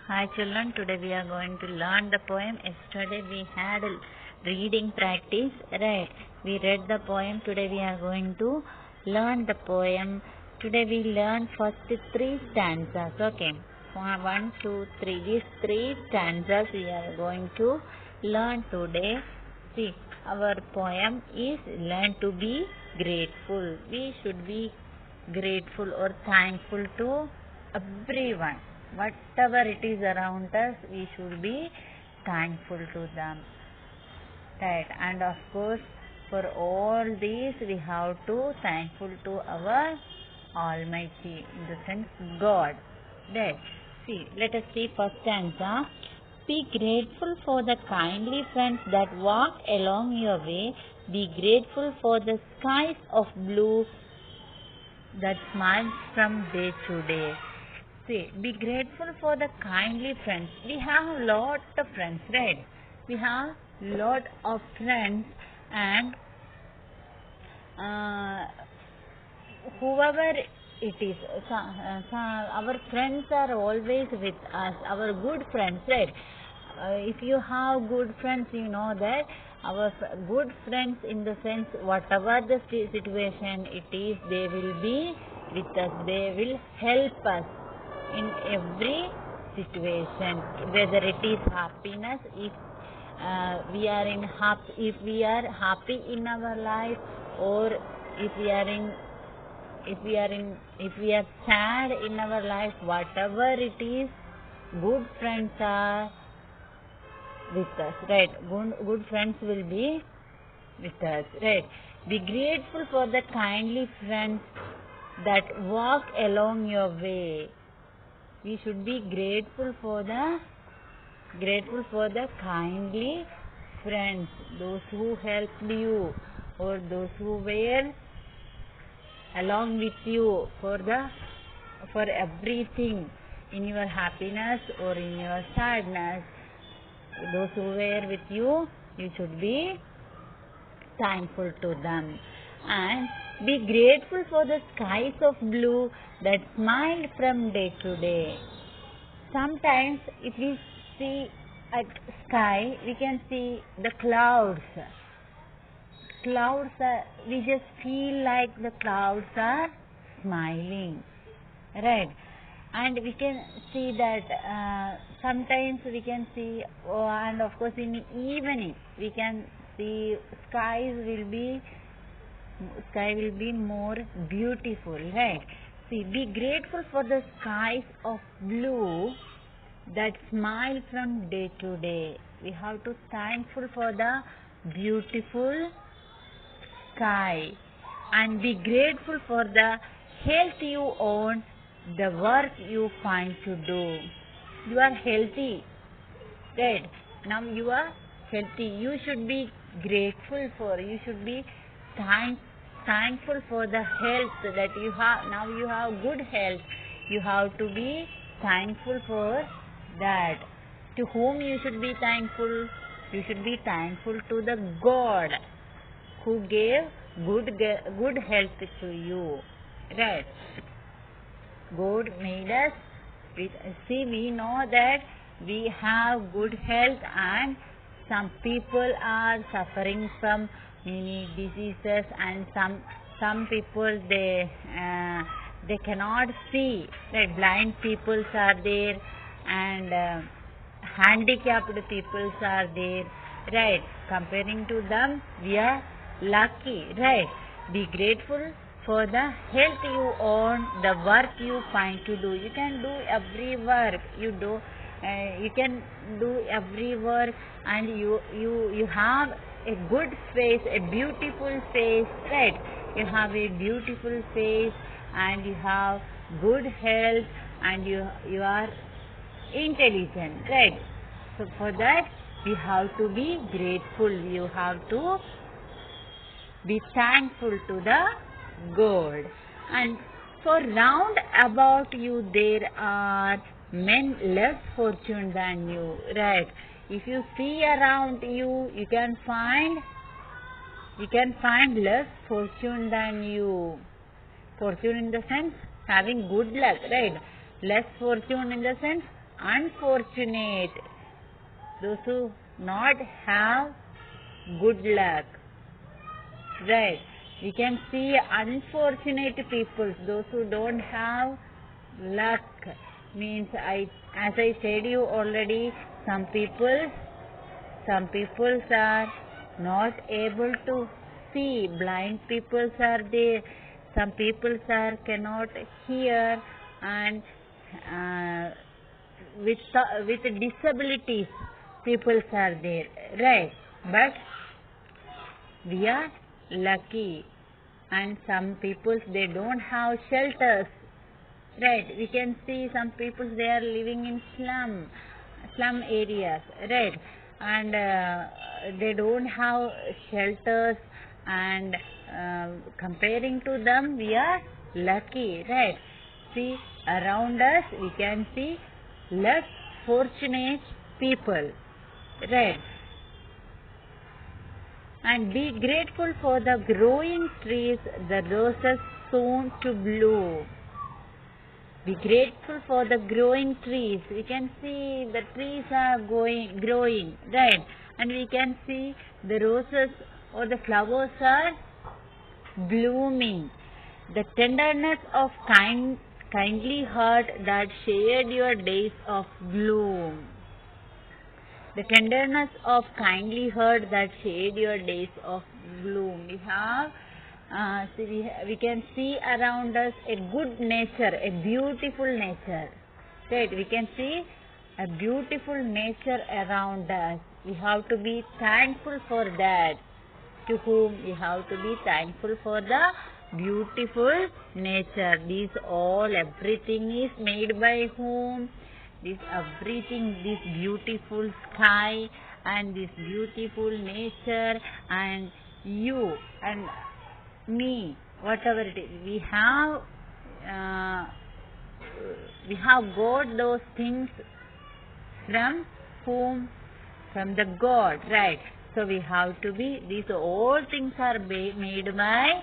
Hi children, today we are going to learn the poem. Yesterday we had a reading practice, right? We read the poem. Today we are going to learn the poem. Today we learn first three stanzas, okay? 1, 2, 3. These three stanzas we are going to learn today. See, our poem is learn to be grateful. We should be grateful or thankful to everyone. Whatever it is around us, we should be thankful to them. Right? And of course, for all these, we have to thankful to our Almighty, in the sense God. Right? See, let us see first stanza. Be grateful for the kindly friends that walk along your way. Be grateful for the skies of blue that smiles from day to day. See, be grateful for the kindly friends. We have a lot of friends, right? We have lot of friends, and whoever it is, our friends are always with us, our good friends, right? If you have good friends, you know that our good friends, in the sense, whatever the situation it is, they will be with us, they will help us in every situation, whether it is happiness, if we are happy in our life, or if we are sad in our life, whatever it is, good friends are with us, right? Good friends will be with us, right? Be grateful for the kindly friends that walk along your way. We should be grateful for the kindly friends, those who helped you, or those who were along with you for everything, in your happiness or in your sadness. Those who were with you, you should be thankful to them. And be grateful for the skies of blue that smiled from day to day. Sometimes if we see at sky, we can see the clouds. We just feel like the clouds are smiling, right? And we can see that sometimes we can see, and of course in the evening we can see sky will be more beautiful, right? See, be grateful for the skies of blue that smile from day to day. We have to thankful for the beautiful sky, and be grateful for the health you own, the work you find to do. You are healthy, right? Now you are healthy. You should be grateful for, you should be thankful for the health that you have. Now you have good health. You have to be thankful for that. To whom you should be thankful? You should be thankful to the God who gave good health to you, right? God made us see, we know that we have good health, and some people are suffering from many diseases, and some people they cannot see, right? Blind peoples are there, and handicapped peoples are there, right? Comparing to them, we are lucky, right? Be grateful for the health you own, the work you find to do. You can do every work you do. You can do every work, and you have a good face, a beautiful face, right? You have a beautiful face, and you have good health, and you are intelligent, right? So for that, you have to be grateful. You have to be thankful to the God. And for round about you there are men less fortunate than you, right? If you see around you, you can find less fortune than you. Fortune in the sense having good luck, right? Less fortune in the sense unfortunate, those who not have good luck. Right. We can see unfortunate people, those who don't have luck. Means as I said you already, some people are not able to see. Blind people are there. Some people are cannot hear, and with disabilities people are there, right? But we are lucky, and some people they don't have shelters, right? We can see some people they are living in slum areas, right? And they don't have shelters, and comparing to them we are lucky, right? See, around us we can see less fortunate people, right? And be grateful for the growing trees, the roses soon to bloom. Be grateful for the growing trees. We can see the trees are growing, right? And we can see the roses or the flowers are blooming. The tenderness of kindly heart that shared your days of gloom. The tenderness of kindly heart that shared your days of gloom. We have, we can see around us a good nature, a beautiful nature. Right? We can see a beautiful nature around us. We have to be thankful for that. To whom we have to be thankful for the beautiful nature. Everything is made by whom? This beautiful sky and this beautiful nature and you and me, whatever it is, we have got those things from whom? From the God, right? So we have to be, these all things are made by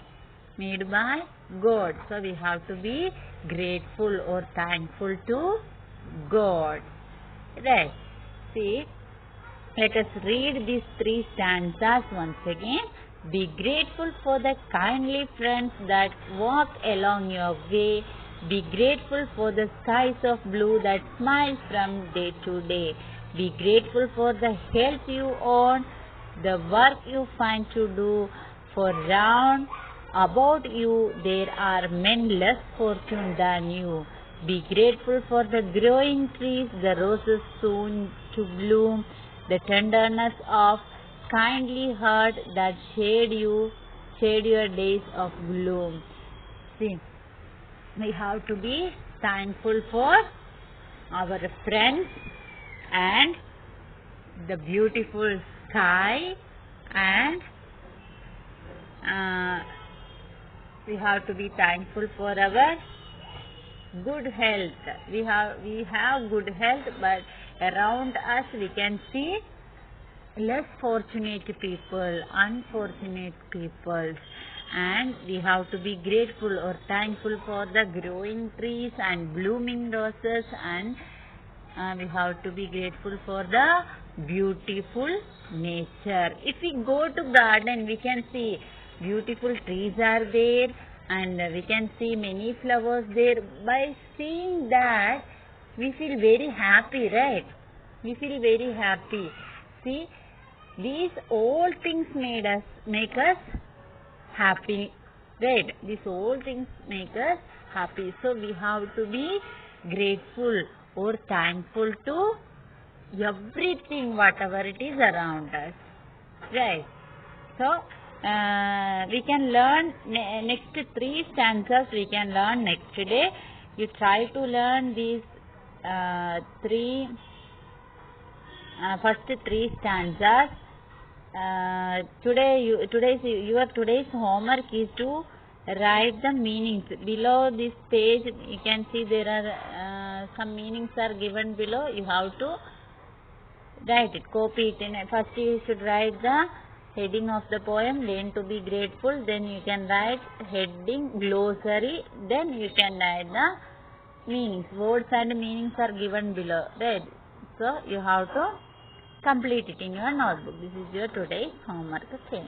God. So we have to be grateful or thankful to God. Right. See, let us read these 3 stanzas once again. Be grateful for the kindly friends that walk along your way. Be grateful for the skies of blue that smile from day to day. Be grateful for the health you own, the work you find to do, for round about you there are men less fortunate than you. Be grateful for the growing trees, the roses soon to bloom, the tenderness of kindly heart that shade your days of gloom. See, we have to be thankful for our friends and the beautiful sky, and we have to be thankful for our good health. We have good health, but around us we can see less fortunate people, unfortunate people, and we have to be grateful or thankful for the growing trees and blooming roses, and we have to be grateful for the beautiful nature. If we go to garden, we can see beautiful trees are there, and we can see many flowers there. By seeing that, we feel very happy, right? We feel very happy. See, these all things make us happy, right? These all things make us happy. So we have to be grateful or thankful to everything, whatever it is around us, right? So we can learn next 3 stanzas. We can learn next day. You try to learn these first 3 stanzas. Today's homework is to write the meanings. Below this page, you can see there are some meanings are given below. You have to write it, copy it. First you should write the heading of the poem, then to be grateful, then you can write heading glossary, then you can write the meanings. Words and meanings are given below, right? So you have to complete it in your notebook. This is your today's homework. Okay.